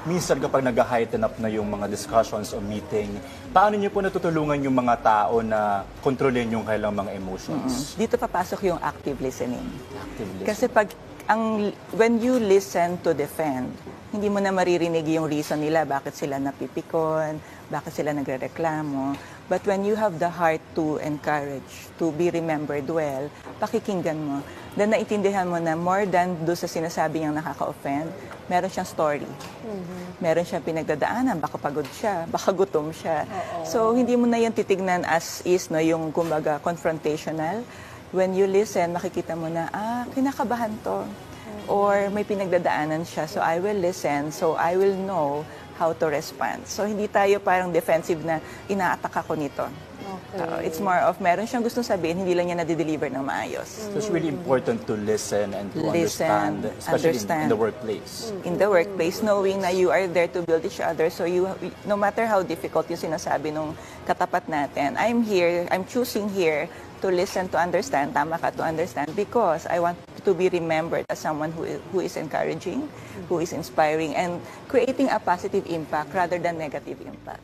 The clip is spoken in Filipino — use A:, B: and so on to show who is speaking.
A: minsan kapag nag-heighten up na yung mga discussions o meeting, paano niyo po natutulungan yung mga tao na kontrolin yung kailang mga emotions?
B: Dito papasok yung active listening.
A: Active listening.
B: Kasi when you listen to defend, hindi mo na maririnig yung reason nila, bakit sila napipikon, bakit sila nagrereklamo. But when you have the heart to encourage, to be remembered well, pakikinggan mo. Then naiintindihan mo na more than do sa sinasabi niyang nakaka-offend, meron siyang story. Meron siyang pinagdadaanan, baka pagod siya, baka gutom siya. So hindi mo na yan titignan as is, no, yung kumbaga confrontational. When you listen, makikita mo na, kinakabahan to. Or may pinagdadaanan siya, so I will listen, so I will know how to respond. So hindi tayo parang defensive na ina-attack ako nito.
C: Okay.
B: It's more of meron siyang gustong sabihin, hindi lang niya na-deliver ng maayos.
A: So it's really important to listen and to understand, especially in the workplace.
B: In the workplace, knowing na you are there to build each other. So no matter how difficult yung sinasabi nung katapat natin, I'm choosing here to listen, to understand, tama ka, to understand, because I want to be remembered as someone who is encouraging, who is inspiring, and creating a positive impact rather than negative impact.